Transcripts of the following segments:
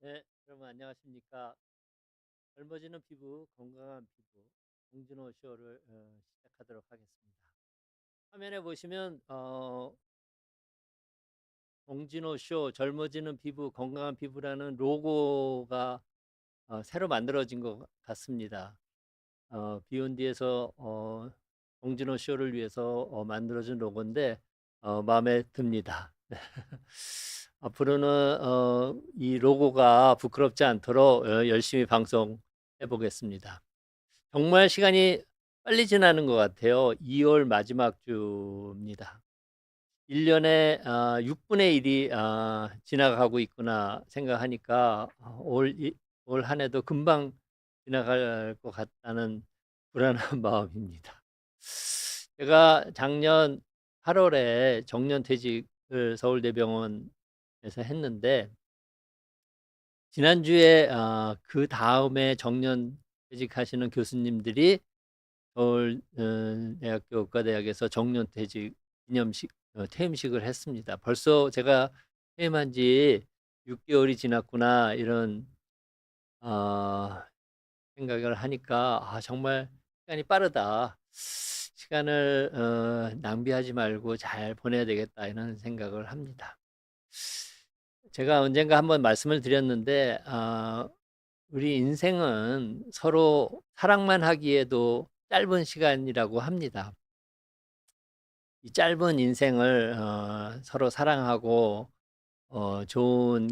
네, 여러분 안녕하십니까? 젊어지는 피부, 건강한 피부, 홍진호 쇼를 시작하도록 하겠습니다. 화면에 보시면 홍진호 쇼, 젊어지는 피부, 건강한 피부라는 로고가 새로 만들어진 것 같습니다. 비욘디에서 홍진호 쇼를 위해서 만들어진 로고인데 마음에 듭니다. 앞으로는 이 로고가 부끄럽지 않도록 열심히 방송해 보겠습니다. 정말 시간이 빨리 지나는 것 같아요. 2월 마지막 주입니다. 1년에 6분의 1이 지나가고 있구나 생각하니까 올 한 해도 금방 지나갈 것 같다는 불안한 마음입니다. 제가 작년 8월에 정년퇴직을 서울대병원에서 했는데 지난주에 그 다음에 정년퇴직하시는 교수님들이 서울대학교 의과대학에서 정년퇴직 기념식 퇴임식을 했습니다. 벌써 제가 퇴임한 지 6개월이 지났구나 이런 생각을 하니까 정말 시간이 빠르다. 시간을 낭비하지 말고 잘 보내야 되겠다 이런 생각을 합니다. 제가 언젠가 한번 말씀을 드렸는데 우리 인생은 서로 사랑만 하기에도 짧은 시간이라고 합니다. 이 짧은 인생을 서로 사랑하고 좋은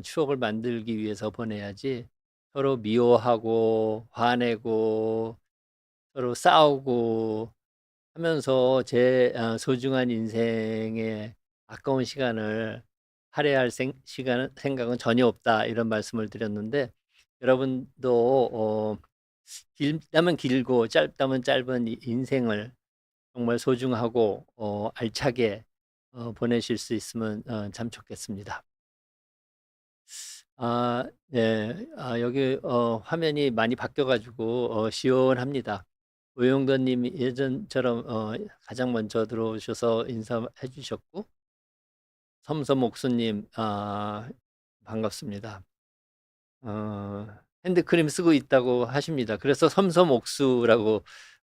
추억을 만들기 위해서 보내야지 서로 미워하고 화내고 서로 싸우고 하면서 제 소중한 인생에 아까운 시간을 할애할 생각은 전혀 없다 이런 말씀을 드렸는데 여러분도 길다면 길고 짧다면 짧은 인생을 정말 소중하고 알차게 보내실 수 있으면 참 좋겠습니다. 네. 여기 화면이 많이 바뀌어 가지고 시원합니다. 오영돈 님이 예전처럼 가장 먼저 들어오셔서 인사해 주셨고 섬섬옥수 님 반갑습니다. 어 핸드크림 쓰고 있다고 하십니다. 그래서 섬섬옥수라고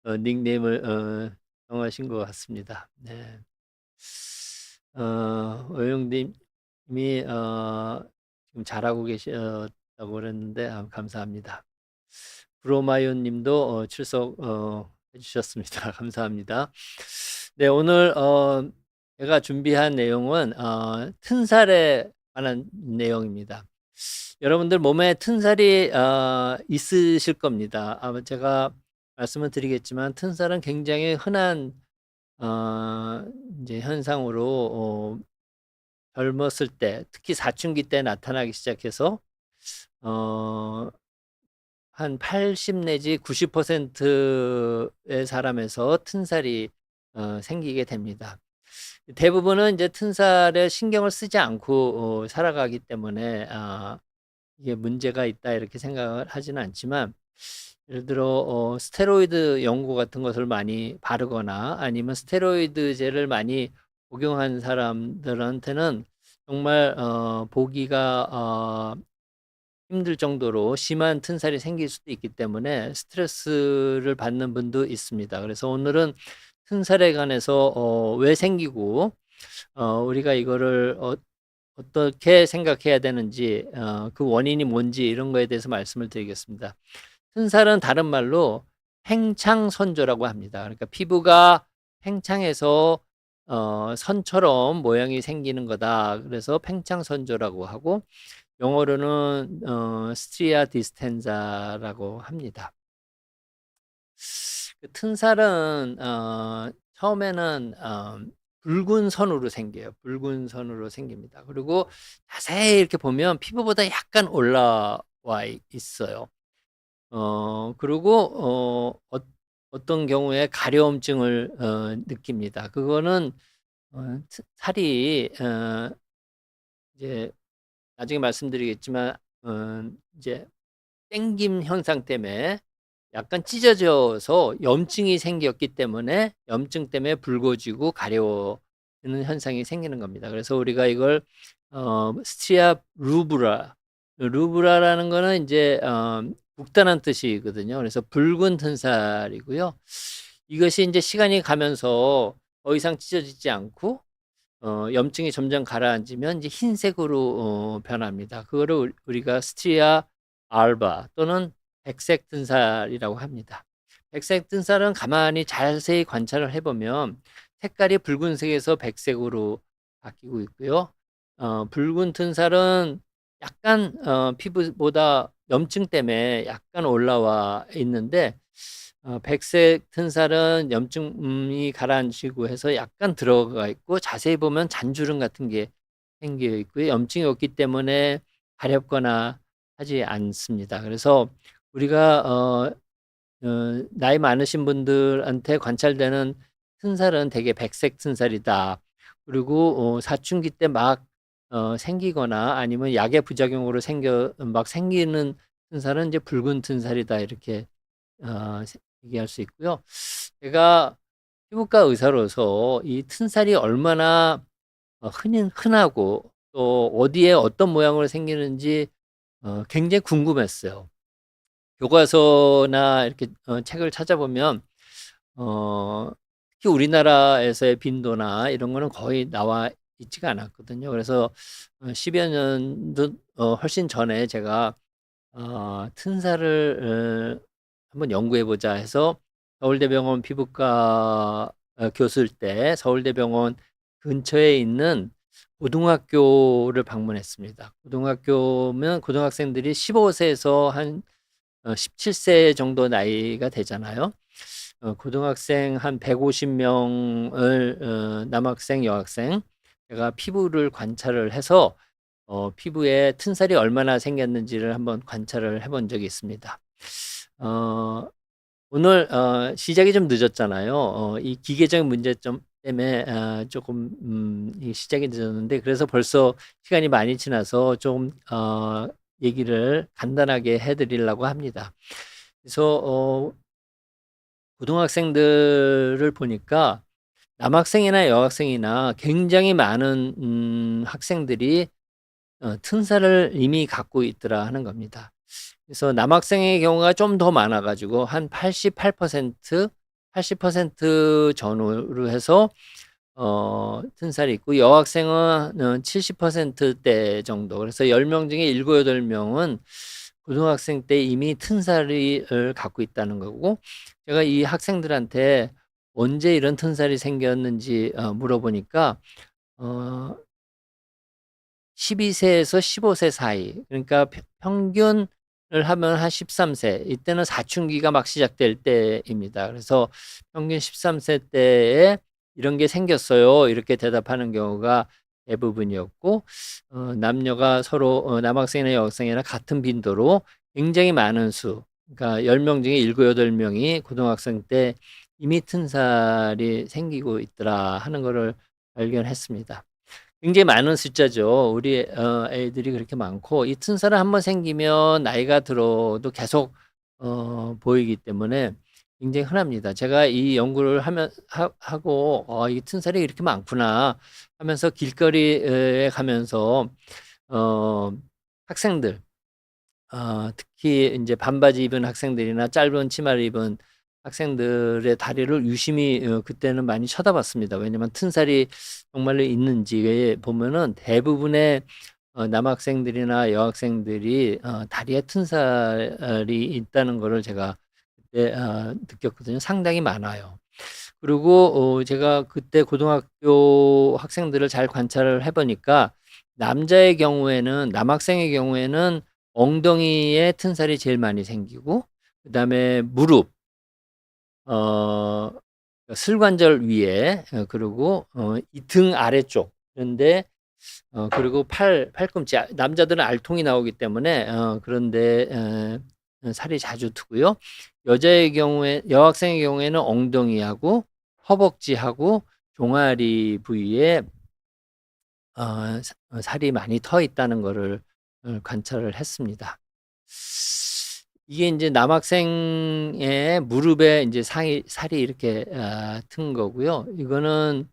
닉네임을 정하신 것 같습니다. 네. 오영 님이 지금 잘하고 계셨다고 그랬는데 감사합니다. 브로마이온 님도 출석 해 주셨습니다. 감사합니다. 네, 오늘 제가 준비한 내용은 튼살에 관한 내용입니다. 여러분들 몸에 튼살이 있으실 겁니다. 아마 제가 말씀을 드리겠지만 튼살은 굉장히 흔한 이제 현상으로 젊었을 때 특히 사춘기 때 나타나기 시작해서 한 80 내지 90%의 사람에서 튼살이 생기게 됩니다. 대부분은 이제 튼살에 신경을 쓰지 않고 살아가기 때문에 이게 문제가 있다 이렇게 생각을 하지는 않지만 예를 들어 스테로이드 연고 같은 것을 많이 바르거나 아니면 스테로이드제를 많이 복용한 사람들한테는 정말 보기가 힘들 정도로 심한 튼살이 생길 수도 있기 때문에 스트레스를 받는 분도 있습니다. 그래서 오늘은 튼살에 관해서 왜 생기고 우리가 이거를 어떻게 생각해야 되는지 그 원인이 뭔지 이런 거에 대해서 말씀을 드리겠습니다. 튼살은 다른 말로 팽창선조라고 합니다. 그러니까 피부가 팽창해서 선처럼 모양이 생기는 거다. 그래서 팽창선조라고 하고 영어로는 스트리아 디스텐자라고 합니다. 그 튼살은 처음에는 붉은 선으로 생겨요. 붉은 선으로 생깁니다. 그리고 자세히 이렇게 보면 피부보다 약간 올라와 있어요. 그리고 어떤 경우에 가려움증을 느낍니다. 그거는 살이 이제 나중에 말씀드리겠지만 이제 땡김 현상 때문에 약간 찢어져서 염증이 생겼기 때문에 염증 때문에 붉어지고 가려워지는 현상이 생기는 겁니다. 그래서 우리가 이걸 스티아 루브라 루브라라는 거는 인제 굵다는 뜻이거든요. 그래서 붉은 튼살이고요. 이것이 인제 시간이 가면서 더 이상 찢어지지 않고 염증이 점점 가라앉으면 이제 흰색으로 변합니다. 그거를 우리가 스트리아 알바 또는 백색 뜬살이라고 합니다. 백색 뜬살은 가만히 자세히 관찰을 해 보면 색깔이 붉은색에서 백색으로 바뀌고 있고요. 붉은 뜬살은 약간 피부보다 염증 때문에 약간 올라와 있는데 백색 튼살은 염증이 가라앉히고 해서 약간 들어가 있고 자세히 보면 잔주름 같은 게 생겨 있고요. 염증이 없기 때문에 가렵거나 하지 않습니다. 그래서 우리가 나이 많으신 분들한테 관찰되는 튼살은 대개 백색 튼살이다. 그리고 사춘기 때 막 생기거나 아니면 약의 부작용으로 막 생기는 튼살은 이제 붉은 튼살이다. 이렇게 얘기할 수 있고요. 제가 피부과 의사로서 이 튼살이 얼마나 흔하고 또 어디에 어떤 모양으로 생기는지 굉장히 궁금했어요. 교과서나 이렇게 책을 찾아보면 어 특히 우리나라에서의 빈도나 이런 거는 거의 나와 있지가 않았거든요. 그래서 10여 년도 훨씬 전에 제가 튼살을 한번 연구해 보자 해서 서울대병원 피부과 교수일 때 서울대병원 근처에 있는 고등학교를 방문했습니다. 고등학교면 고등학생들이 15세에서 한 17세 정도 나이가 되잖아요. 고등학생 한 150명을 남학생, 여학생 제가 피부를 관찰을 해서 피부에 튼살이 얼마나 생겼는지를 한번 관찰을 해본 적이 있습니다. 어 오늘 시작이 좀 늦었잖아요. 이 기계적인 문제점 때문에 조금 이 시작이 늦었는데 그래서 벌써 시간이 많이 지나서 좀 얘기를 간단하게 해 드리려고 합니다. 그래서 고등학생들을 보니까 남학생이나 여학생이나 굉장히 많은 학생들이 튼살을 이미 갖고 있더라 하는 겁니다. 그래서 남학생의 경우가 좀 더 많아 가지고 한 88%, 80% 전후로 해서 튼살이 있고 여학생은 70%대 정도. 그래서 10명 중에 7, 8 명은 고등학생 때 이미 튼살을 갖고 있다는 거고 제가 이 학생들한테 언제 이런 튼살이 생겼는지 물어보니까 어 12 세에서 15세 사이 그러니까 평균을 하면 한 13 세 이때는 사춘기가 막 시작될 때입니다. 그래서 평균 13세 때에 "이런 게 생겼어요." 이렇게 대답하는 경우가 대부분이었고 남녀가 서로 남학생이나 여학생이나 같은 빈도로 굉장히 많은 수 그러니까 10명 중에 7, 8 명이 고등학생 때 이미 튼살이 생기고 있더라 하는 거를 발견했습니다. 굉장히 많은 숫자죠. 우리 애들이 그렇게 많고 이 튼살은 한번 생기면 나이가 들어도 계속 보이기 때문에 굉장히 흔합니다. 제가 이 연구를 하고 '이 튼살이 이렇게 많구나.' 하면서 길거리에 가면서 어 학생들 특히 인제 반바지 입은 학생들이나 짧은 치마를 입은 학생들의 다리를 유심히 그때는 많이 쳐다봤습니다. 왜냐면 튼살이 정말로 있는지 보면은 대부분의 남학생들이나 여학생들이 다리에 튼살이 있다는 거를 제가 그때 느꼈거든요. 상당히 많아요. 그리고 제가 그때 고등학교 학생들을 잘 관찰을 해 보니까 남자의 경우에는 남학생의 경우에는 엉덩이에 튼살이 제일 많이 생기고 그다음에 무릎 어 슬관절 위에 그리고 이 등 아래쪽 그런데 그리고 팔꿈치 남자들은 알통이 나오기 때문에 그런데 살이 자주 트고요. 여학생의 경우에는 엉덩이하고 허벅지하고 종아리 부위에 살이 많이 터있다는 거를 관찰을 했습니다. 이게 인제 남학생의 무릎에 인제 상이 살이 이렇게 튼 거고요. 이거는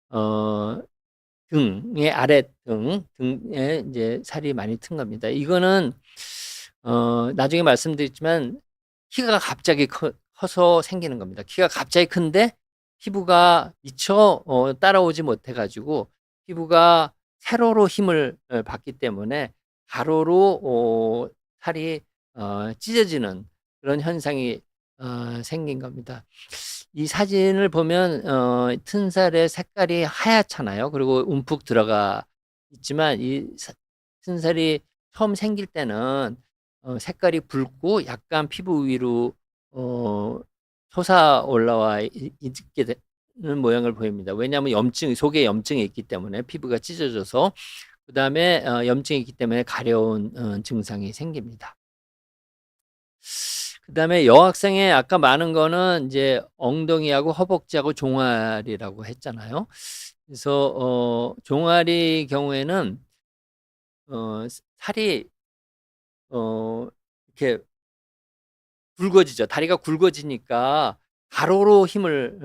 어 등의 등에 이제 살이 많이 튼 겁니다. 이거는 나중에 말씀드리지만 키가 갑자기 커서 생기는 겁니다. 키가 갑자기 큰데 피부가 미처 따라오지 못해 가지고 피부가 세로로 힘을 받기 때문에 가로로 살이 찢어지는 그런 현상이 생긴 겁니다. 이 사진을 보면 튼살의 색깔이 하얗잖아요. 그리고 움푹 들어가 있지만 이 튼살이 처음 생길 때는 색깔이 붉고 약간 피부 위로 어 솟아 올라와 있게 되는 모양을 보입니다. 왜냐하면 속에 염증이 있기 때문에 피부가 찢어져서 그다음에 염증이 있기 때문에 가려운 증상이 생깁니다. 그다음에 여학생의 아까 많은 거는 이제 엉덩이하고 허벅지하고 종아리라고 했잖아요. 그래서 종아리 경우에는 살이 이렇게 굵어지죠. 다리가 굵어지니까 가로로 힘을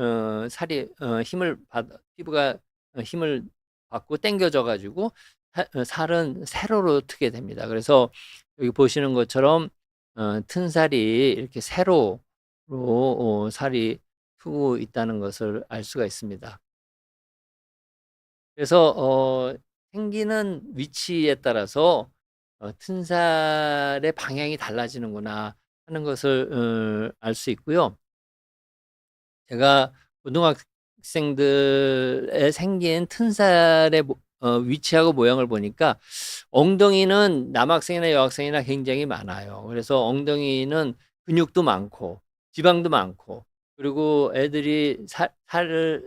받 피부가 힘을 받고 당겨져 가지고 살은 세로로 트게 됩니다. 그래서 여기 보시는 것처럼 튼살이 이렇게 세로로 살이 트고 있다는 것을 알 수가 있습니다. 그래서 생기는 위치에 따라서 '튼살의 방향이 달라지는구나.' 하는 것을 알 수 있고요. 제가 고등학생들에 생긴 튼살의 위치하고 모양을 보니까 엉덩이는 남학생이나 여학생이나 굉장히 많아요. 그래서 엉덩이는 근육도 많고 지방도 많고 그리고 애들이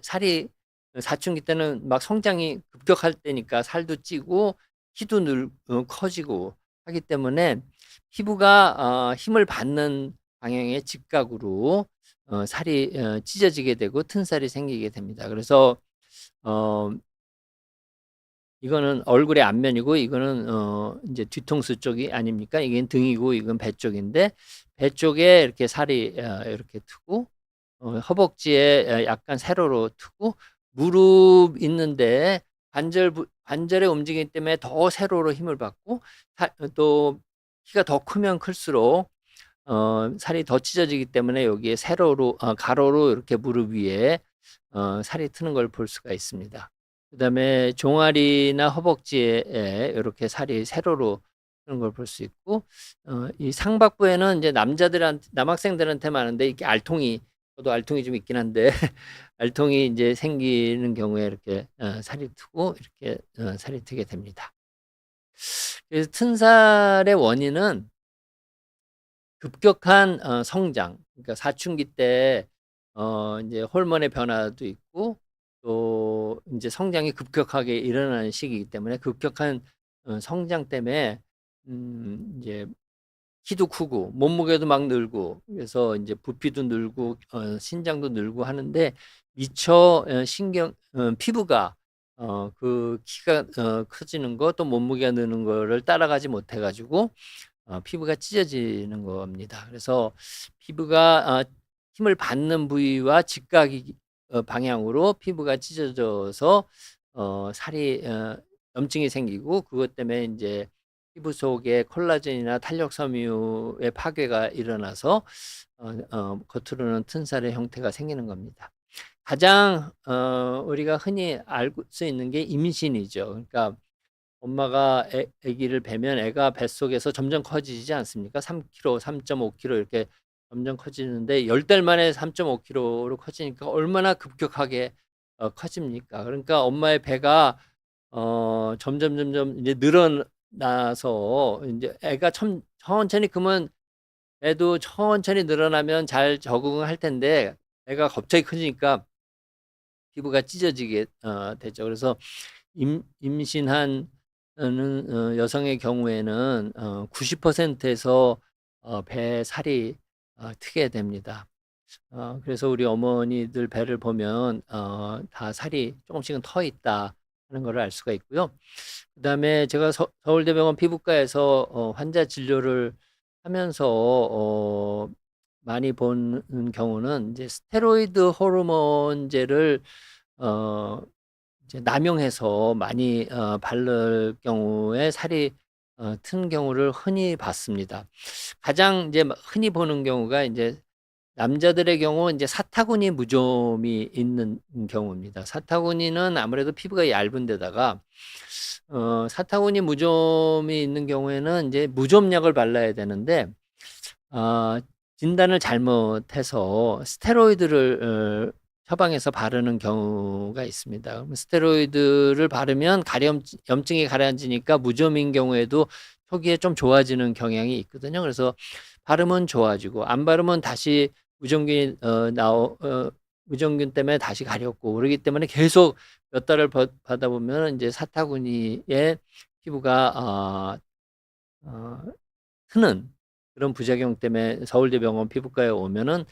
살이 사춘기 때는 막 성장이 급격할 때니까 살도 찌고 키도 커지고 하기 때문에 피부가 힘을 받는 방향의 직각으로 살이 찢어지게 되고 튼살이 생기게 됩니다. 그래서 어 이거는 얼굴의 앞면이고 이거는 인제 뒤통수 쪽이 아닙니까? 이게 등이고 이건 배 쪽인데 배 쪽에 이렇게 살이 이렇게 트고 허벅지에 약간 세로로 트고 무릎 있는데 관절의 움직임 때문에 더 세로로 힘을 받고 또 키가 더 크면 클수록 살이 더 찢어지기 때문에 여기에 세로로 가로로 이렇게 무릎 위에 살이 트는 걸 볼 수가 있습니다. 그다음에 종아리나 허벅지에 요렇게 살이 세로로 트는 걸 볼 수 있고 이 상박부에는 이제 남학생들한테 많은데 이게 저도 알통이 좀 있긴 한데 알통이 인제 생기는 경우에 이렇게 살이 트고 이렇게 살이 트게 됩니다. 그래서 튼살의 원인은 급격한 성장, 그러니까 사춘기 때 인제 호르몬의 변화도 있고 또 인제 성장이 급격하게 일어나는 시기이기 때문에 급격한 성장 때문에 인제 키도 크고 몸무게도 막 늘고 그래서 인제 부피도 늘고 신장도 늘고 하는데 미처 피부가 그 키가 커지는 거 또 몸무게가 느는 거를 따라가지 못해 가지고 피부가 찢어지는 겁니다. 그래서 피부가 힘을 받는 부위와 직각이 방향으로 피부가 찢어져서 살이 염증이 생기고 그것 때문에 인제 피부 속에 콜라겐이나 탄력 섬유의 파괴가 일어나서 겉으로는 튼살의 형태가 생기는 겁니다. 가장 우리가 흔히 알 수 있는 게 임신이죠. 그러니까 엄마가 아기를 배면 애가 뱃속에서 점점 커지지 않습니까? 3kg, 3.5kg 이렇게 점점 커지는데 10달 만에 3.5kg로 커지니까 얼마나 급격하게 커집니까? 그러니까 엄마의 배가 점점 이제 늘어나서 인제 애가 천천히 그러면 애도 천천히 늘어나면 잘 적응을 할 텐데 애가 갑자기 커지니까 피부가 찢어지게 되죠. 그래서 임신한 여성의 경우에는 90% 에서 배에 살이 트게 됩니다. 그래서 우리 어머니들 배를 보면 다 살이 조금씩은 터 있다 하는 거를 알 수가 있고요. 그다음에 제가 서울대병원 피부과에서 환자 진료를 하면서 많이 보는 경우는 이제 스테로이드 호르몬제를 어 이제 남용해서 많이 바를 경우에 살이 튼 경우를 흔히 봤습니다. 가장 이제 흔히 보는 경우가 이제 남자들의 경우 이제 사타구니 무좀이 있는 경우입니다. 사타구니는 아무래도 피부가 얇은 데다가 사타구니 무좀이 있는 경우에는 이제 무좀약을 발라야 되는데 아 진단을 잘못해서 스테로이드를 처방해서 바르는 경우가 있습니다. 그럼 스테로이드를 바르면 염증이 가라앉으니까 무좀인 경우에도 초기에 좀 좋아지는 경향이 있거든요. 그래서 바르면 좋아지고 안 바르면 다시 무좀균이 무좀균 때문에 다시 가렵고 그러기 때문에 계속 몇 달을 받다 보면은 인제 사타구니의 피부가 어 트는 그런 부작용 때문에 서울대병원 피부과에 오면은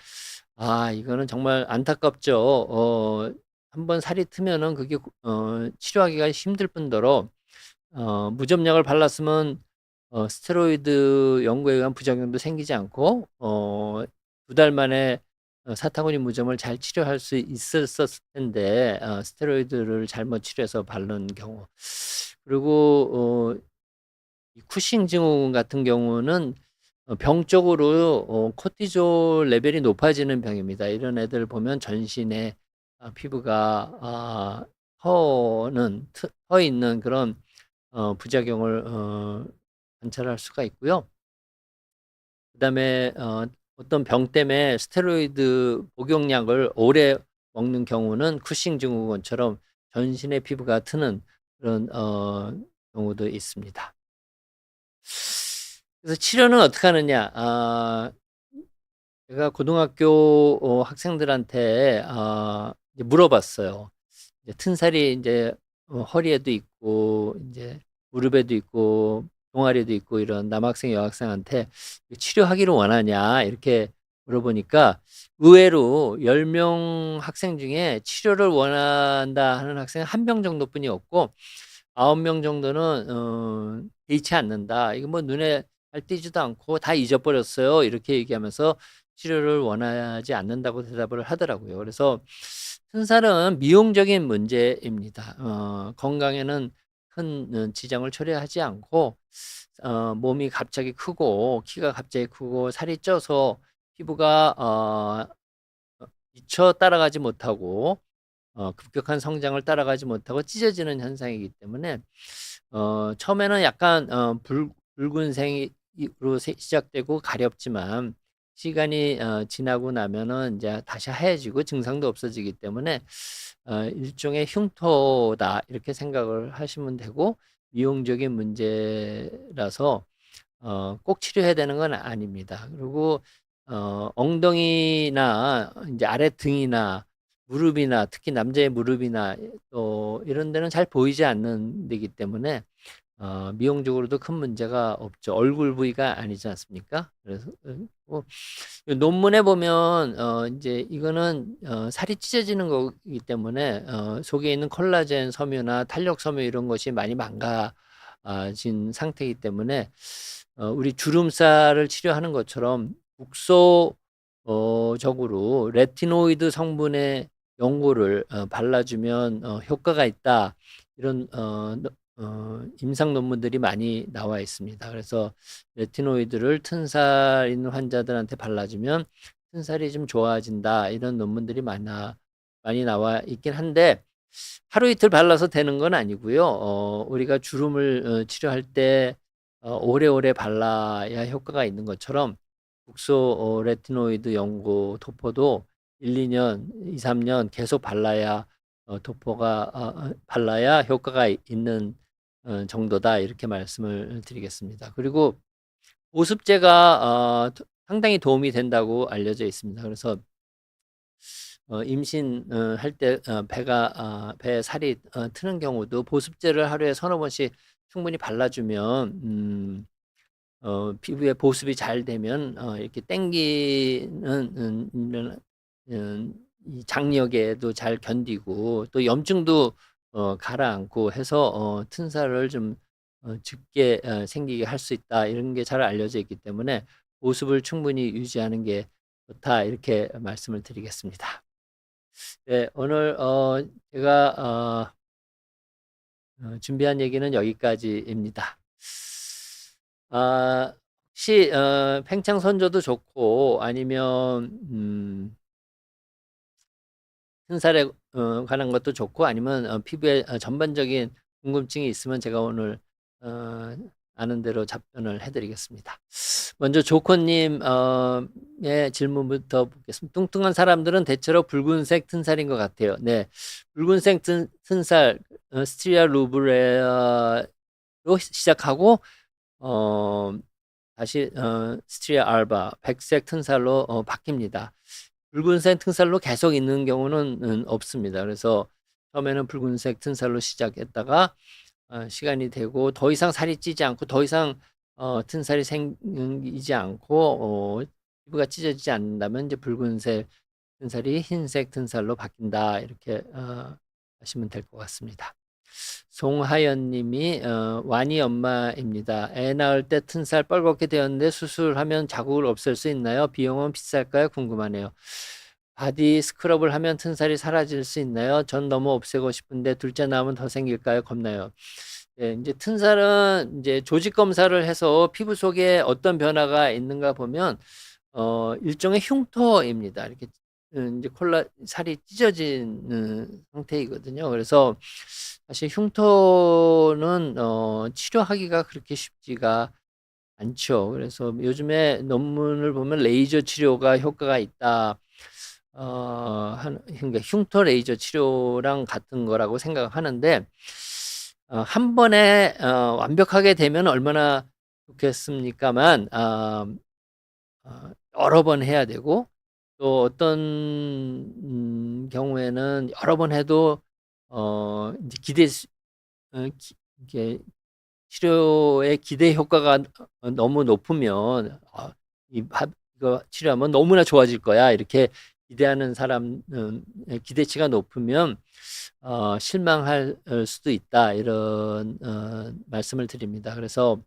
이거는 정말 안타깝죠. 한번 살이 트면은 그게 치료하기가 힘들 뿐더러 무좀약을 발랐으면 스테로이드 연고에 의한 부작용도 생기지 않고 2달 만에 사타구니 무좀을 잘 치료할 수 있었을 텐데 스테로이드를 잘못 치료해서 바른 경우. 그리고 이 쿠싱 증후군 같은 경우는 병적으로 코티졸 레벨이 높아지는 병입니다. 이런 애들 보면 전신에 피부가 터 있는 그런 부작용을 관찰할 수가 있고요. 그다음에 어떤 병 때문에 스테로이드 복용량을 오래 먹는 경우는 쿠싱 증후군처럼 전신의 피부가 트는 그런 경우도 있습니다. 그래서 치료는 어떻게 하느냐? 제가 고등학교 학생들한테 이제 물어봤어요. 이제 튼살이 인제 허리에도 있고 인제 무릎에도 있고 종아리에도 있고 이런 남학생 여학생한테 "치료하기를 원하냐?" 이렇게 물어보니까 의외로 10명 학생 중에 "치료를 원한다." 하는 학생은 1명 정도뿐이 없고 9명 정도는 "개의치 않는다. 이거 뭐 눈에 잘 띄지도 않고 다 잊어버렸어요." 이렇게 얘기하면서 치료를 원하지 않는다고 대답을 하더라고요. 그래서 튼살은 미용적인 문제입니다. 건강에는 큰 지장을 초래하지 않고 몸이 갑자기 크고 키가 갑자기 크고 살이 쪄서 피부가 미처 따라가지 못하고 급격한 성장을 따라가지 못하고 찢어지는 현상이기 때문에 처음에는 약간 붉은색이 로 시작되고 가렵지만 시간이 지나고 나면은 인제 다시 하얘지고 증상도 없어지기 때문에 '일종의 흉터다.' 이렇게 생각을 하시면 되고 미용적인 문제라서 꼭 치료해야 되는 건 아닙니다. 그리고 엉덩이나 인제 아래등이나 무릎이나 특히 남자의 무릎이나 또 이런 데는 잘 보이지 않는 데이기 때문에 미용적으로도 큰 문제가 없죠. 얼굴 부위가 아니지 않습니까? 그래서 뭐 논문에 보면 인제 이거는 살이 찢어지는 거기 때문에 속에 있는 콜라겐 섬유나 탄력 섬유 이런 것이 많이 망가진 상태이기 때문에 우리 주름살을 치료하는 것처럼 국소 적으로 레티노이드 성분의 연고를 발라 주면 효과가 있다. 이런 임상 논문들이 많이 나와 있습니다. 그래서 레티노이드를 튼살 있는 환자들한테 발라 주면 "튼살이 좀 좋아진다." 이런 논문들이 많이 나와 있긴 한데 하루 이틀 발라서 되는 건 아니고요. 우리가 주름을 치료할 때 오래오래 발라야 효과가 있는 것처럼 국소 레티노이드 연고 도포도 1-2 년, 2-3년 계속 발라야 도포가 발라야 효과가 있는 정도다 이렇게 말씀을 드리겠습니다. 그리고 보습제가 상당히 도움이 된다고 알려져 있습니다. 그래서 임신 할 때 배에 살이 트는 경우도 보습제를 하루에 서너 번씩 충분히 발라 주면 피부에 보습이 잘 되면 이렇게 당기는 이런 이 장력에도 잘 견디고 또 염증도 가라앉고 해서 튼살을 좀 적게 생기게 할 수 있다. 이런 게 잘 알려져 있기 때문에 보습을 충분히 유지하는 게 좋다. 이렇게 말씀을 드리겠습니다. 네. 오늘 제가 준비한 얘기는 여기까지입니다. 혹시 팽창선조도 좋고 아니면 튼살에 관한 것도 좋고 아니면 피부에 전반적인 궁금증이 있으면 제가 오늘 아는 대로 답변을 해드리겠습니다. 먼저 조코님 의 질문부터 보겠습니다. 뚱뚱한 사람들은 대체로 붉은색 튼살인 것 같아요. 네, 붉은색 튼살 스티리아 루브레아로 시작하고 다시 스티리아 알바 백색 튼살로 바뀝니다. 붉은색 튼살로 계속 있는 경우는 없습니다. 그래서 처음에는 붉은색 튼살로 시작했다가 시간이 되고 더 이상 살이 찌지 않고 더 이상 튼살이 생기지 않고 피부가 찢어지지 않는다면 이제 붉은색 튼살이 흰색 튼살로 바뀐다 이렇게 하시면 될 것 같습니다. 송하연 님이 완이 엄마입니다. 애 낳을 때 튼살 뻘겋게 되었는데 수술하면 자국을 없앨 수 있나요? 비용은 비쌀까요? 궁금하네요. 바디 스크럽을 하면 튼살이 사라질 수 있나요? 전 너무 없애고 싶은데 둘째 낳으면 더 생길까요? 겁나요. 네, 이제 튼살은 이제 조직 검사를 해서 피부 속에 어떤 변화가 있는가 보면 일종의 흉터입니다. 이렇게 이제 살이 찢어진 상태이거든요. 그래서 사실 흉터는 치료하기가 그렇게 쉽지가 않죠. 그래서 요즘에 논문을 보면 레이저 치료가 효과가 있다. 그러니까 흉터 레이저 치료랑 같은 거라고 생각하는데 한 번에 완벽하게 되면 얼마나 좋겠습니까만 여러 번 해야 되고 또 어떤 경우에는 여러 번 해도 이제 이게 치료의 기대 효과가 너무 높으면 이거 치료하면 너무나 좋아질 거야 이렇게 기대하는 사람은 기대치가 높으면 실망할 수도 있다 이런 말씀을 드립니다. 그래서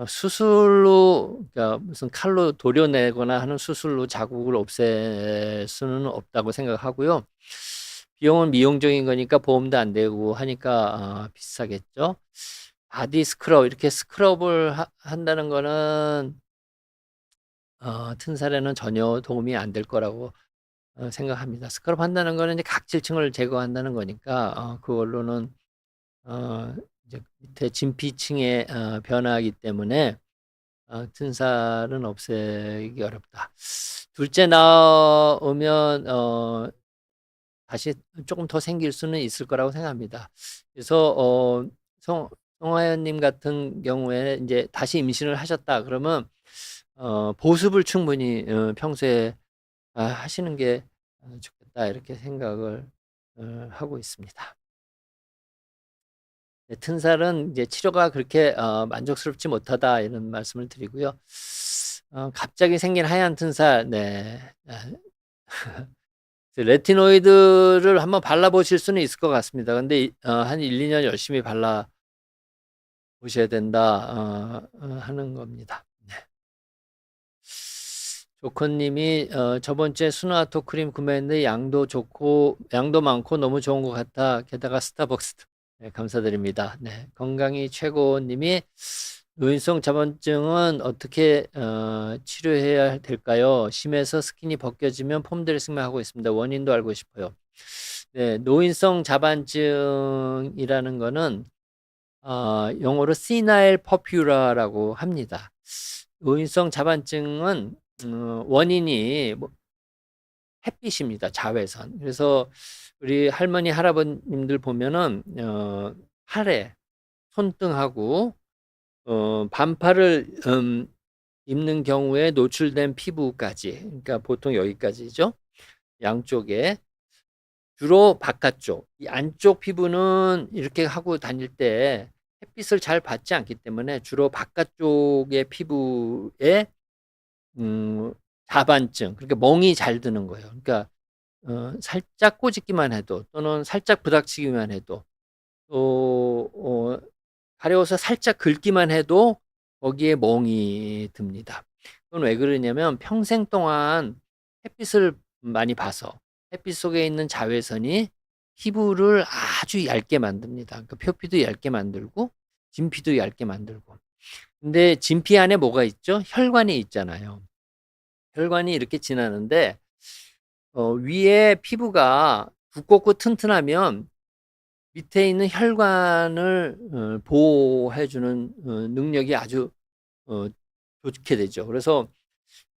수술로 그러니까 무슨 칼로 도려내거나 하는 수술로 자국을 없앨 수는 없다고 생각하고요. 비용은 미용적인 거니까 보험도 안 되고 하니까 비싸겠죠. 바디 스크럽 이렇게 스크럽을 한다는 거는 튼살에는 전혀 도움이 안 될 거라고 생각합니다. 스크럽 한다는 거는 이제 각질층을 제거한다는 거니까 그걸로는 이제 밑에 진피층의 변화이기 때문에 튼살은 없애기 어렵다. 둘째 낳으면 다시 조금 더 생길 수는 있을 거라고 생각합니다. 그래서 송하연님 같은 경우에 이제 다시 임신을 하셨다 그러면 보습을 충분히 평소에 하시는 게 좋겠다 이렇게 생각을 하고 있습니다. 네, 튼살은 이제 치료가 그렇게 만족스럽지 못하다 이런 말씀을 드리고요. 갑자기 생긴 하얀 튼살, 네. 레티노이드를 한번 발라보실 수는 있을 것 같습니다. 근데 한 1, 2년 열심히 발라 보셔야 된다 하는 겁니다. 네. 조커님이 저번 주에 스누아토 크림 구매했는데 양도 좋고 양도 많고 너무 좋은 것 같아. 게다가 스타벅스. 네, 감사드립니다. 네, 건강이 최고님이 노인성 자반증은 어떻게 치료해야 될까요? 심해서 스킨이 벗겨지면 폼 드레싱만 하고 있습니다. 원인도 알고 싶어요. 네, 노인성 자반증이라는 거는 영어로 senile purpura라고 합니다. 노인성 자반증은 원인이 햇빛입니다. 자외선. 그래서 우리 할머니 할아버님들 보면은 팔에 손등하고 반팔을 입는 경우에 노출된 피부까지, 그러니까 보통 여기까지죠. 양쪽에 주로 바깥쪽, 이 안쪽 피부는 이렇게 하고 다닐 때 햇빛을 잘 받지 않기 때문에 주로 바깥쪽의 피부에 자반증, 그러니까 멍이 잘 드는 거예요. 그러니까 살짝 꼬집기만 해도 또는 살짝 부닥치기만 해도 또 가려워서 살짝 긁기만 해도 거기에 멍이 듭니다. 그건 왜 그러냐면 평생 동안 햇빛을 많이 봐서 햇빛 속에 있는 자외선이 피부를 아주 얇게 만듭니다. 그러니까 표피도 얇게 만들고 진피도 얇게 만들고. 근데 진피 안에 뭐가 있죠? 혈관이 있잖아요. 혈관이 이렇게 지나는데 위에 피부가 두껍고 튼튼하면 밑에 있는 혈관을 보호해 주는 능력이 아주 어 좋게 되죠. 그래서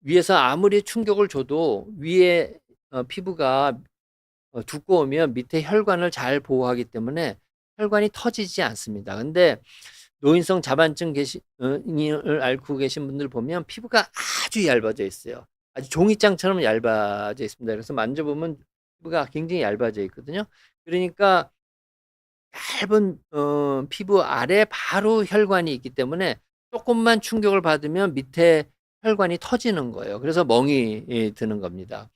위에서 아무리 충격을 줘도 위에 피부가 두꺼우면 밑에 혈관을 잘 보호하기 때문에 혈관이 터지지 않습니다. 근데 노인성 자반증 을 앓고 계신 분들 보면 피부가 아주 얇아져 있어요. 아주 종이장처럼 얇아져 있습니다. 그래서 만져보면 피부가 굉장히 얇아져 있거든요. 그러니까 얇은 피부 아래 바로 혈관이 있기 때문에 조금만 충격을 받으면 밑에 혈관이 터지는 거예요. 그래서 멍이 드는 겁니다.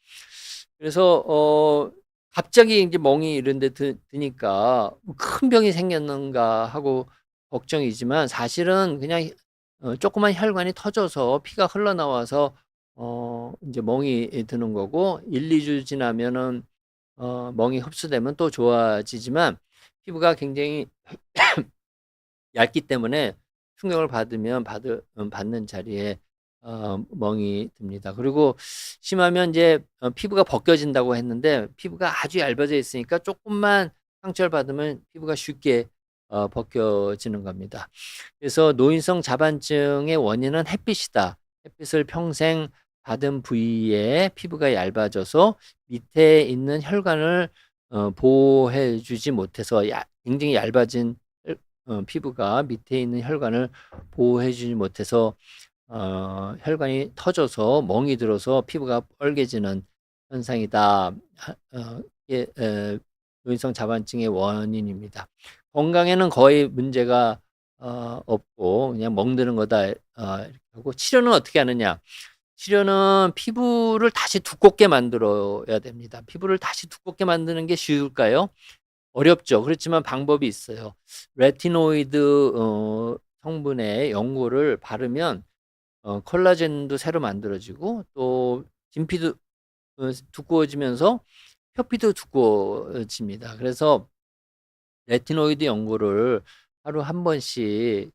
그래서 갑자기 이제 멍이 이런 데 드니까 큰 병이 생겼는가 하고 걱정이지만 사실은 그냥 조그만 혈관이 터져서 피가 흘러나와서 이제 멍이 드는 거고 1-2주 지나면은 멍이 흡수되면 또 좋아지지만 피부가 굉장히 얇기 때문에 충격을 받으면 받는 자리에 멍이 듭니다. 그리고 심하면 이제 피부가 벗겨진다고 했는데 피부가 아주 얇아져 있으니까 조금만 상처를 받으면 피부가 쉽게 벗겨지는 겁니다. 그래서 노인성 자반증의 원인은 햇빛이다. 햇빛을 평생 받은 부위에 피부가 얇아져서 밑에 있는 혈관을 보호해 주지 못해서 굉장히 얇아진 피부가 밑에 있는 혈관을 보호해 주지 못해서 혈관이 터져서 멍이 들어서 피부가 빨개지는 현상이다. 이게 노인성 자반증의 원인입니다. 건강에는 거의 문제가 없고 그냥 멍드는 거다 이렇게 하고 치료는 어떻게 하느냐? 치료는 피부를 다시 두껍게 만들어야 됩니다. 피부를 다시 두껍게 만드는 게 쉬울까요? 어렵죠. 그렇지만 방법이 있어요. 레티노이드 성분의 연고를 바르면 콜라겐도 새로 만들어지고 또 진피도 두꺼워지면서 표피도 두꺼워집니다. 그래서 레티노이드 연고를 하루 한 번씩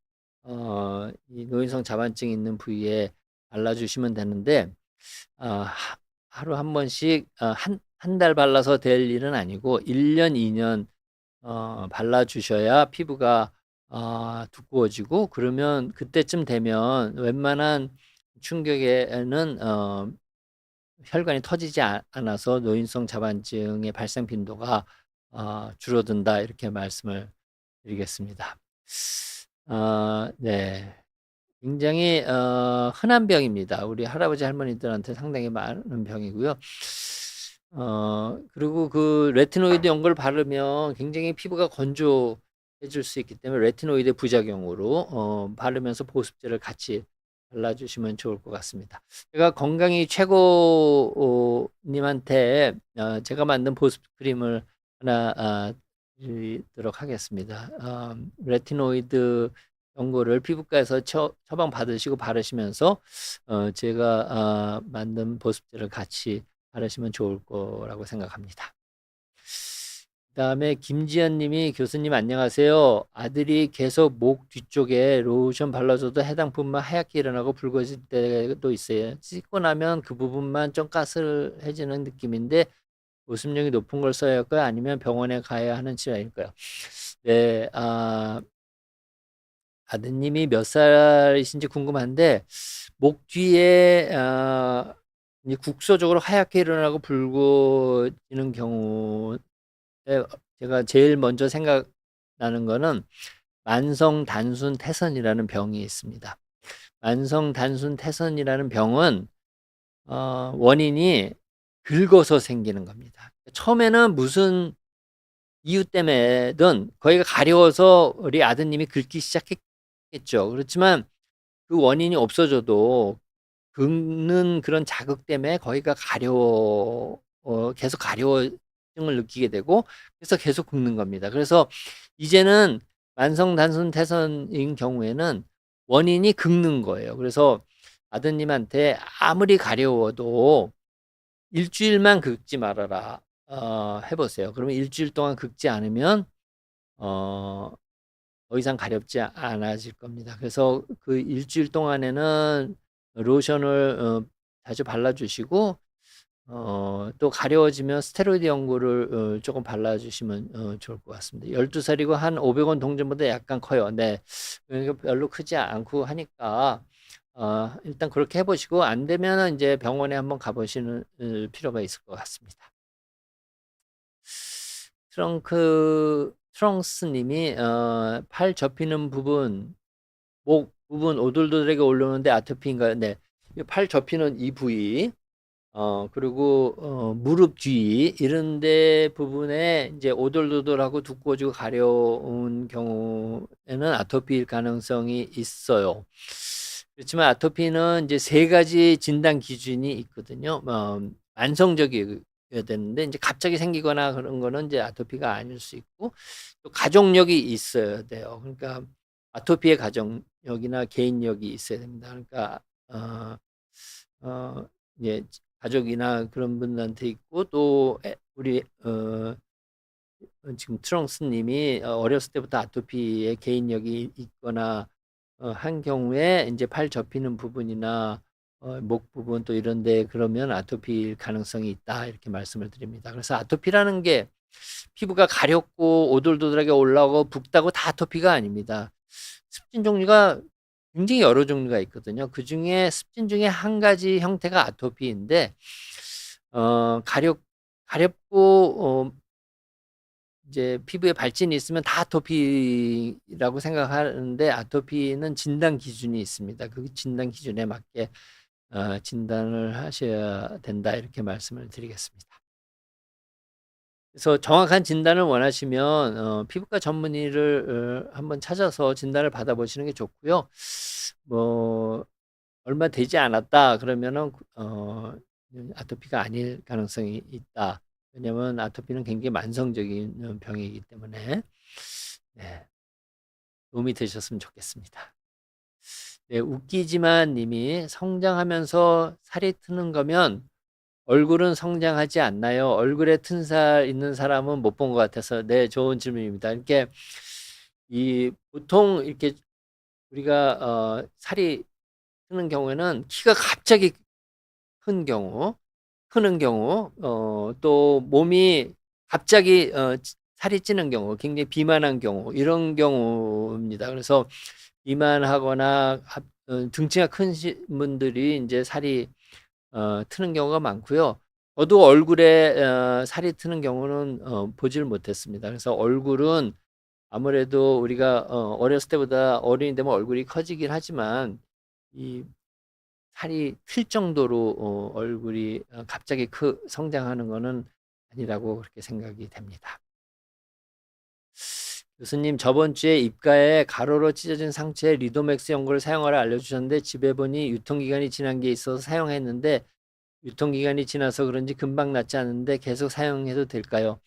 이 노인성 자반증 있는 부위에 발라주시면 되는데 하루 한 번씩 한 달 발라서 될 일은 아니고 1년, 2년 발라주셔야 피부가 두꺼워지고 그러면 그때쯤 되면 웬만한 충격에는 혈관이 터지지 않아서 노인성 자반증의 발생 빈도가 줄어든다 이렇게 말씀을 드리겠습니다. 네. 굉장히 흔한 병입니다. 우리 할아버지 할머니들한테 상당히 많은 병이고요. 그리고 그 레티노이드 연고를 바르면 굉장히 피부가 건조해질 수 있기 때문에 레티노이드 부작용으로 바르면서 보습제를 같이 발라주시면 좋을 것 같습니다. 제가 건강이 최고님한테 제가 만든 보습 크림을 하나 드리도록 하겠습니다. 레티노이드 연고를 피부과에서 처방 받으시고 바르시면서 제가 만든 보습제를 같이 바르시면 좋을 거라고 생각합니다. 그다음에 김지연 님이 교수님 안녕하세요. 아들이 계속 목 뒤쪽에 로션 발라줘도 해당 부분만 하얗게 일어나고 붉어질 때도 있어요. 씻고 나면 그 부분만 좀 까슬해지는 느낌인데 보습력이 높은 걸 써야 할까요? 아니면 병원에 가야 하는 치료일까요? 네, 아드님이 몇 살이신지 궁금한데 목 뒤에 이제 국소적으로 하얗게 일어나고 붉어지는 경우에 제가 제일 먼저 생각나는 거는 만성 단순 태선이라는 병이 있습니다. 만성 단순 태선이라는 병은 원인이 긁어서 생기는 겁니다. 처음에는 무슨 이유 때문에든 거기가 가려워서 우리 아드님이 긁기 시작했겠죠. 그렇지만 그 원인이 없어져도 긁는 그런 자극 때문에 거기가 계속 가려워증을 느끼게 되고 그래서 계속 긁는 겁니다. 그래서 이제는 만성 단순 태선인 경우에는 원인이 긁는 거예요. 그래서 아드님한테 아무리 가려워도 일주일만 긁지 말아라. 해 보세요. 그러면 일 주일 동안 긁지 않으면 어 더 이상 가렵지 않아질 겁니다. 그래서 그 일 주일 동안에는 로션을 자주 발라 주시고 또 가려워지면 스테로이드 연고를 조금 발라 주시면 좋을 것 같습니다. 12 살이고 한 500원 동전보다 약간 커요. 네. 그러니까 별로 크지 않고 하니까 일단 그렇게 해 보시고 안 되면은 인제 병원에 한번 가 보시는 필요가 있을 것 같습니다. 트렁스 님이 팔 접히는 부분, 목 부분 오돌도돌하게 올라오는데 아토피인가요? 네. 이 팔 접히는 이 부위 그리고 무릎 뒤 이런 데 부분에 이제 오돌도돌하고 두꺼워지고 가려운 경우에는 아토피일 가능성이 있어요. 그렇지만 아토피는 이제 세 가지 진단 기준이 있거든요. 만성적이어야 되는데 이제 갑자기 생기거나 그런 거는 이제 아토피가 아닐 수 있고 또 가족력이 있어야 돼요. 그러니까 아토피의 가족력이나 개인력이 있어야 됩니다. 그러니까 어, 예, 가족이나 그런 분들한테 있고 또 우리 지금 트렁스 님이 어렸을 때부터 아토피에 개인력이 있거나 한 경우에 이제 팔 접히는 부분이나 목 부분 또 이런 데 그러면 아토피일 가능성이 있다 이렇게 말씀을 드립니다. 그래서 아토피라는 게 피부가 가렵고 오돌도돌하게 올라오고 붓다고 다 아토피가 아닙니다. 습진 종류가 굉장히 여러 종류가 있거든요. 그중에 습진 중에 한 가지 형태가 아토피인데 가렵고 이제 피부에 발진이 있으면 다 아토피라고 생각하는데 아토피는 진단 기준이 있습니다. 그 진단 기준에 맞게 진단을 하셔야 된다 이렇게 말씀을 드리겠습니다. 그래서 정확한 진단을 원하시면 피부과 전문의를 한번 찾아서 진단을 받아보시는 게 좋고요. 뭐 얼마 되지 않았다 그러면은 아토피가 아닐 가능성이 있다. 왜냐면 아토피는 굉장히 만성적인 병이기 때문에 네, 도움이 되셨으면 좋겠습니다. 네, 웃기지만 님이 성장하면서 살이 트는 거면 얼굴은 성장하지 않나요? 얼굴에 튼 살 있는 사람은 못 본 것 같아서 네, 좋은 질문입니다. 이렇게 보통 이렇게 우리가 살이 트는 경우에는 키가 갑자기 큰 경우, 크는 경우, 또 몸이 갑자기 살이 찌는 경우, 굉장히 비만한 경우, 이런 경우입니다. 그래서 비만하거나 등치가 큰 분들이 이제 살이 트는 경우가 많고요. 저도 얼굴에 살이 트는 경우는 보질 못했습니다. 그래서 얼굴은 아무래도 우리가 어렸을 때보다 어른이 되면 얼굴이 커지긴 하지만 이 살이 틀 정도로 얼굴이 갑자기 성장하는 거는 아니라고 그렇게 생각이 됩니다. 교수님, 저번 주에 입가에 가로로 찢어진 상처에 리도맥스 연고를 사용하라 알려주셨는데 집에 보니 유통기간이 지난 게 있어서 사용했는데 유통기간이 지나서 그런지 금방 낫지 않는데 계속 사용해도 될까요?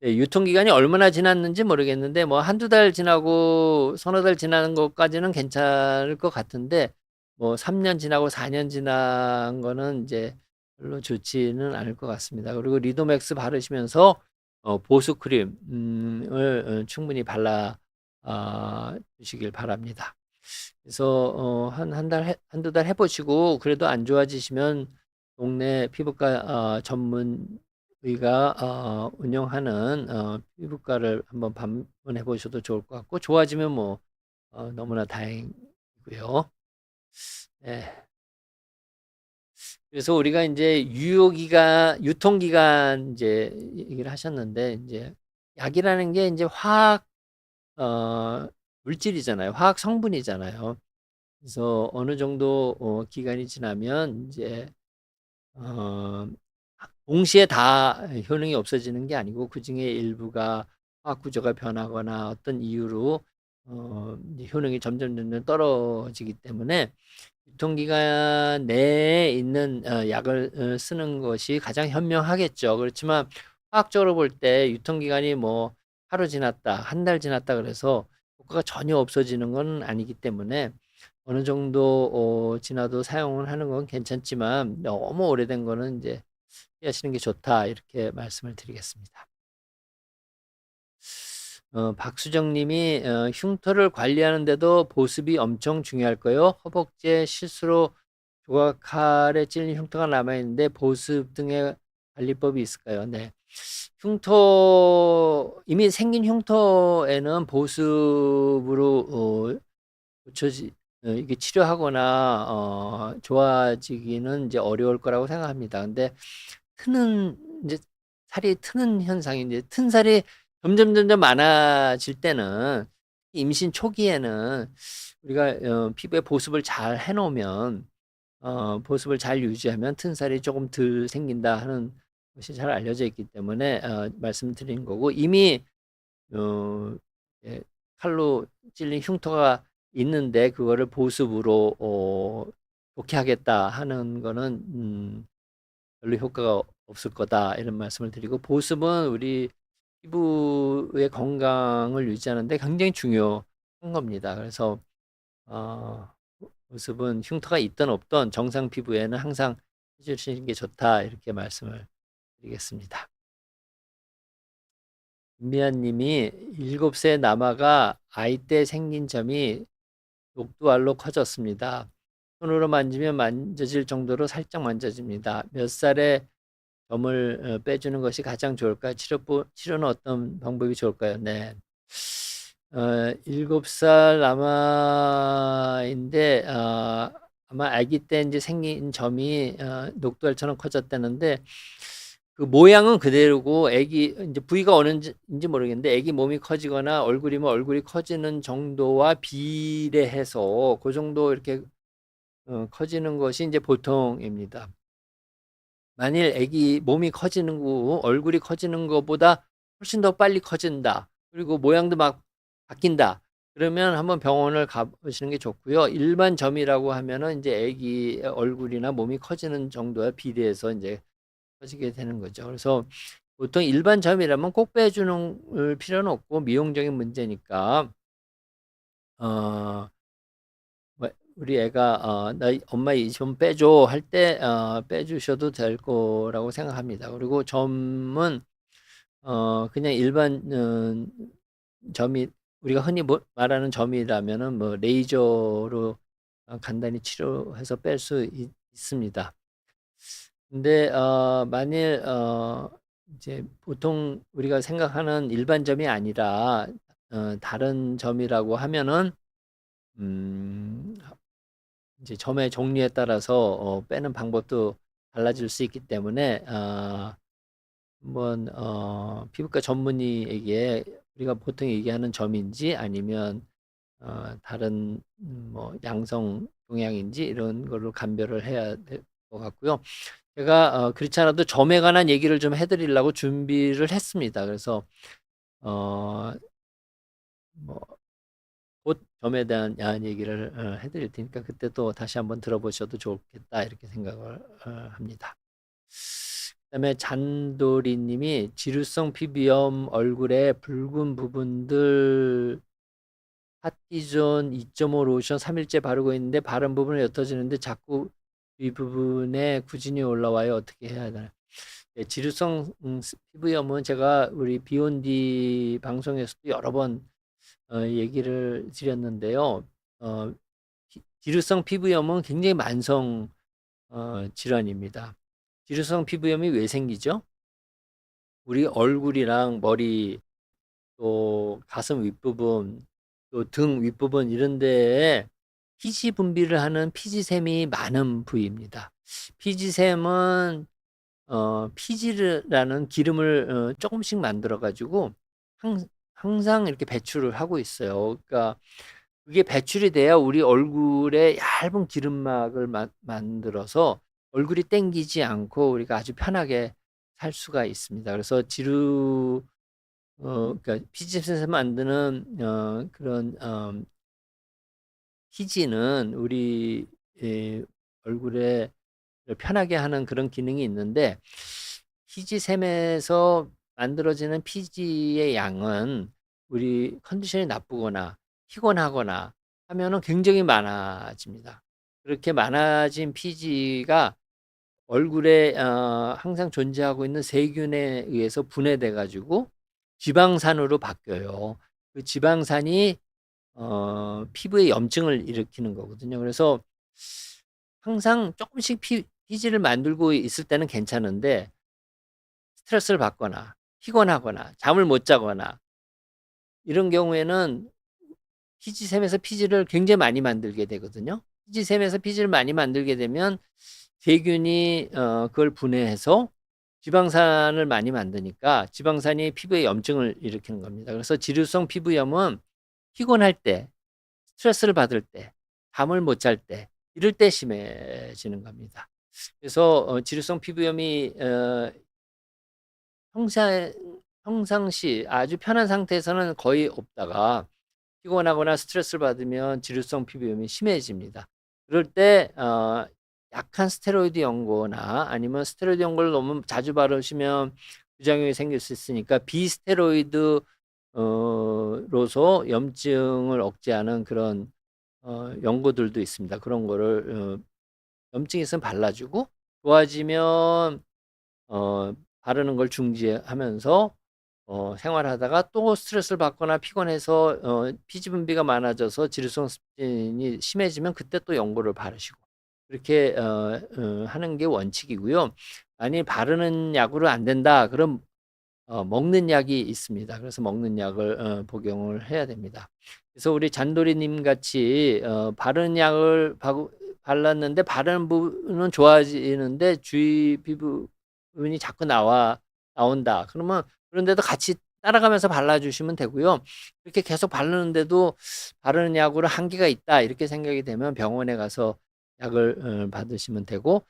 네, 유통기간이 얼마나 지났는지 모르겠는데 뭐 한두 달 지나고 서너 달 지나는 것까지는 괜찮을 것 같은데 뭐 3년 지나고 4년 지난 거는 이제 별로 좋지는 않을 것 같습니다. 그리고 리도맥스 바르시면서 보습 크림을 충분히 발라 주시길 바랍니다. 그래서 한두 달 해보시고 그래도 안 좋아지시면 동네 피부과 전문의가 운영하는 피부과를 한번 방문해 보셔도 좋을 것 같고 좋아지면 뭐 너무나 다행이고요. 네. 그래서 우리가 이제 유통기간 이제 얘기를 하셨는데 이제 약이라는 게 이제 화학 물질이잖아요. 화학 성분이잖아요. 그래서 어느 정도 기간이 지나면 이제 어, 동시에 다 효능이 없어지는 게 아니고 그중에 일부가 화학 구조가 변하거나 어떤 이유로 이제 효능이 점점 떨어지기 때문에 유통기간 내에 있는 약을 쓰는 것이 가장 현명하겠죠. 그렇지만 화학적으로 볼 때 유통기간이 뭐 하루 지났다, 한 달 지났다 그래서 효과가 전혀 없어지는 건 아니기 때문에 어느 정도 지나도 사용을 하는 건 괜찮지만 너무 오래된 거는 이제 피하시는 게 좋다 이렇게 말씀을 드리겠습니다. 박수정 님이 흉터를 관리하는데도 보습이 엄청 중요할까요? 허벅지에 실수로 조각칼에 찔린 흉터가 남아있는데 보습 등의 관리법이 있을까요? 네. 이미 생긴 흉터에는 보습으로 고쳐지 이게 치료하거나 좋아지기는 이제 어려울 거라고 생각합니다. 근데 트는 이제 살이 트는 현상이 이제 튼 살이 점점 많아질 때는 임신 초기에는 우리가 피부에 보습을 잘 해 놓으면 보습을 잘 유지하면 튼 살이 조금 덜 생긴다 하는 것이 잘 알려져 있기 때문에 말씀드린 거고 이미 어 예 칼로 찔린 흉터가 있는데 그거를 보습으로 좋게 하겠다 하는 거는 별로 효과가 없을 거다 이런 말씀을 드리고 보습은 우리 피부의 건강을 유지하는 데 굉장히 중요한 겁니다. 그래서 어 보습은 흉터가 있든 없든 정상 피부에는 항상 해 주시는 게 좋다 이렇게 말씀을 드리겠습니다. 김미아 님이 7세 남아가 아이 때 생긴 점이 녹두알로 커졌습니다. 손으로 만지면 만져질 정도로 살짝 만져집니다. 몇 살에 점을 빼주는 것이 가장 좋을까요? 치료는 어떤 방법이 좋을까요? 네. 7살 남아인데 아마 아기 때 이제 생긴 점이 녹두알처럼 커졌다는데 그 모양은 그대로고 아기 이제 부위가 어느인지 모르겠는데 아기 몸이 커지거나 얼굴이면 얼굴이 커지는 정도와 비례해서 그 정도 이렇게 커지는 것이 이제 보통입니다. 만일 아기 몸이 커지는 거 얼굴이 커지는 것보다 훨씬 더 빨리 커진다. 그리고 모양도 막 바뀐다. 그러면 한번 병원을 가 보시는 게 좋고요. 일반 점이라고 하면은 이제 아기 얼굴이나 몸이 커지는 정도에 비례해서 이제 커지게 되는 거죠. 그래서 보통 일반 점이라면 꼭 빼주는 필요는 없고 미용적인 문제니까 어 뭐 우리 애가 "나 엄마 이 점 빼줘." 할 때 빼주셔도 될 거라고 생각합니다. 그리고 점은 그냥 일반 점이 우리가 흔히 말하는 점이라면은 뭐 레이저로 간단히 치료해서 뺄 수 있습니다. 근데 만일 이제 보통 우리가 생각하는 일반 점이 아니라 다른 점이라고 하면은 음 이제 점의 종류에 따라서 빼는 방법도 달라질 수 있기 때문에 한번 피부과 전문의에게 우리가 보통 얘기하는 점인지 아니면 다른 뭐 양성 종양인지 이런 거를 감별을 해야 될 것 같고요. 제가 그렇지 않아도 점에 관한 얘기를 좀 해 드리려고 준비를 했습니다. 그래서 어 뭐 곧 점에 대한 얘기를 해 드릴 테니까 그때 또 다시 한번 들어보셔도 좋겠다 이렇게 생각을 합니다. 그다음에 잔돌이 님이 "지루성 피부염 얼굴에 붉은 부분들 파티존 2.5 로션 3 일째 바르고 있는데 바른 부분은 옅어지는데 자꾸 윗부분에 구진이 올라와요. 어떻게 해야 되나요?" 예, 지루성 피부염은 제가 우리 비욘디 방송에서도 여러 번 얘기를 드렸는데요. 어 지루성 피부염은 굉장히 만성 질환입니다. 지루성 피부염이 왜 생기죠? 우리 얼굴이랑 머리 또 가슴 윗부분 또 등 윗부분 이런 데에 피지 분비를 하는 피지샘이 많은 부위입니다. 피지샘은 피지라는 기름을 조금씩 만들어 가지고 항상 이렇게 배출을 하고 있어요. 그러니까 그게 배출이 돼야 우리 얼굴에 얇은 기름막을 만들어서 얼굴이 땡기지 않고 우리가 아주 편하게 살 수가 있습니다. 그래서 그러니까 피지에서 만드는 그런 피지는 우리 얼굴에 편하게 하는 그런 기능이 있는데 피지샘에서 만들어지는 피지의 양은 우리 컨디션이 나쁘거나 피곤하거나 하면은 굉장히 많아집니다. 그렇게 많아진 피지가 얼굴에 항상 존재하고 있는 세균에 의해서 분해돼 가지고 지방산으로 바뀌어요. 그 지방산이 피부에 염증을 일으키는 거거든요. 그래서 항상 조금씩 피지를 만들고 있을 때는 괜찮은데 스트레스를 받거나 피곤하거나 잠을 못 자거나 이런 경우에는 피지샘에서 피지를 굉장히 많이 만들게 되거든요. 피지샘에서 피지를 많이 만들게 되면 세균이 그걸 분해해서 지방산을 많이 만드니까 지방산이 피부에 염증을 일으키는 겁니다. 그래서 지루성 피부염은 피곤할 때, 스트레스를 받을 때, 잠을 못 잘 때, 이럴 때 심해지는 겁니다. 그래서 지루성 피부염이 평상, 평상시 아주 편한 상태에서는 거의 없다가 피곤하거나 스트레스를 받으면 지루성 피부염이 심해집니다. 그럴 때 약한 스테로이드 연고나 아니면 스테로이드 연고를 너무 자주 바르시면 부작용이 생길 수 있으니까 비스테로이드 로서 염증을 억제하는 그런 연고들도 있습니다. 그런 거를 염증이 있으면 발라주고 좋아지면 어 바르는 걸 중지하면서 생활하다가 또 스트레스를 받거나 피곤해서 피지 분비가 많아져서 지루성 습진이 심해지면 그때 또 연고를 바르시고 그렇게 하는 게 원칙이고요. 만일 바르는 약으로 안 된다, 그럼 먹는 약이 있습니다. 그래서 먹는 약을 복용을 해야 됩니다. 그래서 우리 잔돌이님 같이 바른 약을 발랐는데 바르는 부분은 좋아지는데 주위 피부분이 자꾸 나온다. 그러면 그런데도 같이 따라가면서 발라주시면 되고요. 이렇게 계속 바르는데도 바르는 약으로 한계가 있다, 이렇게 생각이 되면 병원에 가서 약을 받으시면 되고,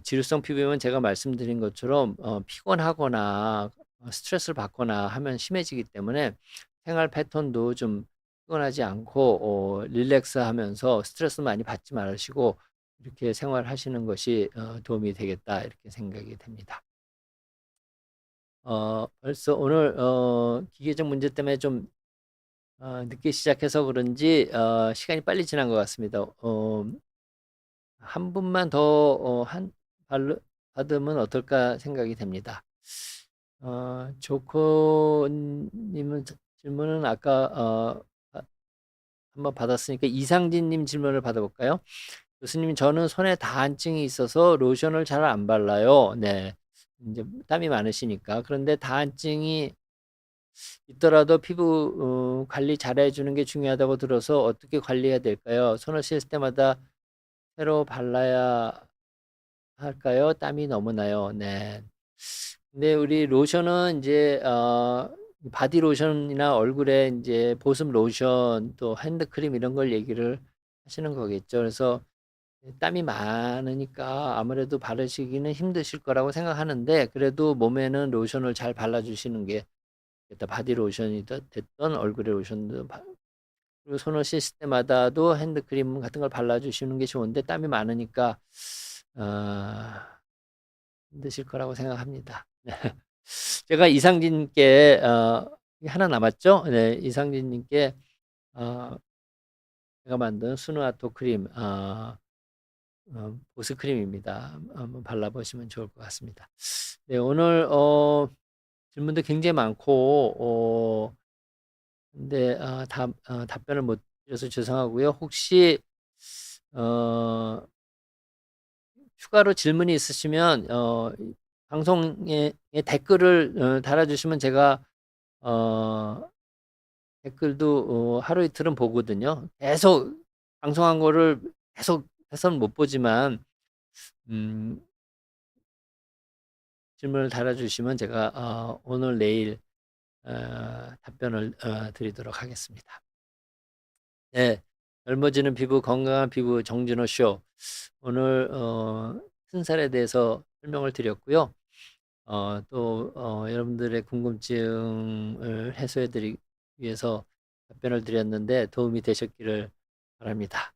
지루성 피부염은 제가 말씀드린 것처럼 피곤하거나 스트레스를 받거나 하면 심해지기 때문에 생활 패턴도 좀 피곤하지 않고 릴렉스하면서 스트레스 많이 받지 말으시고 이렇게 생활하시는 것이 도움이 되겠다, 이렇게 생각이 됩니다. 벌써 오늘 기계적 문제 때문에 좀 늦게 시작해서 그런지 시간이 빨리 지난 것 같습니다. 한 분만 더 받으면 어떨까 생각이 됩니다. 조코님은 질문은 아까 한번 받았으니까 이상진님 질문을 받아볼까요? 교수님, 저는 손에 다한증이 있어서 로션을 잘 안 발라요. 네, 이제 땀이 많으시니까. 그런데 다한증이 있더라도 피부 관리 잘 해주는 게 중요하다고 들어서 어떻게 관리해야 될까요? 손을 씻을 때마다 새로 발라야 할까요? 땀이 너무 나요. 네. 근데 우리 로션은 이제 바디 로션이나 얼굴에 이제 보습 로션 또 핸드크림 이런 걸 얘기를 하시는 거겠죠. 그래서 땀이 많으니까 아무래도 바르시기는 힘드실 거라고 생각하는데 그래도 몸에는 로션을 잘 발라주시는 게 바디 로션이 됐던 얼굴에 로션도 그리고 손을 씻을 때마다도 핸드크림 같은 걸 발라주시는 게 좋은데 땀이 많으니까 어, 힘드실 거라고 생각합니다. 네. 제가 이상진께 하나 남았죠? 네, 이상진님께 어, 제가 만든 스누아토 크림 보습 크림입니다. 한번 발라보시면 좋을 것 같습니다. 네, 오늘 질문도 굉장히 많고 근데 답변을 못 드려서 죄송하고요. 혹시 어, 추가로 질문이 있으시면 방송에 댓글을 달아주시면 제가 어, 댓글도 하루 이틀은 보거든요. 계속 방송한 거를 계속 해서는 못 보지만 음, 질문을 달아주시면 제가 오늘 내일 답변을 드리도록 하겠습니다. 네, 젊어지는 피부, 건강한 피부 정진호 쇼. 오늘 튼살에 대해서 설명을 드렸고요. 또 여러분들의 궁금증을 해소해 드리기 위해서 답변을 드렸는데 도움이 되셨기를 바랍니다.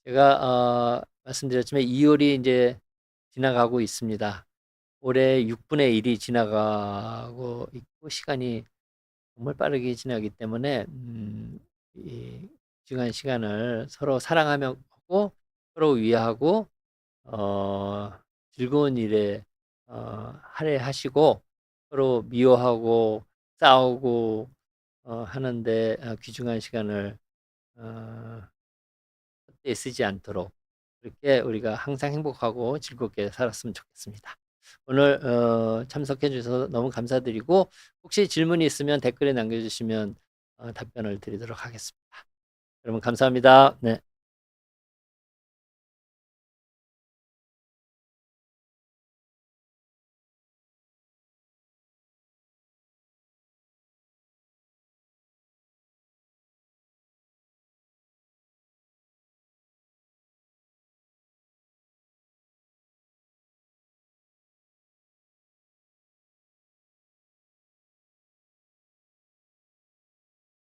제가 말씀드렸지만 2월이 이제 지나가고 있습니다. 올해 6분의 1이 지나가고 있고 시간이 정말 빠르게 지나기 때문에 이 귀중한 시간을 서로 사랑하며 하고 서로 위하고 어, 즐거운 일에 할애하시고 서로 미워하고 싸우고 하는데 귀중한 시간을 어 헛되이 쓰지 않도록 그렇게 우리가 항상 행복하고 즐겁게 살았으면 좋겠습니다. 오늘 참석해 주셔서 너무 감사드리고 혹시 질문이 있으면 댓글에 남겨 주시면 답변을 드리도록 하겠습니다. 여러분 감사합니다. 네.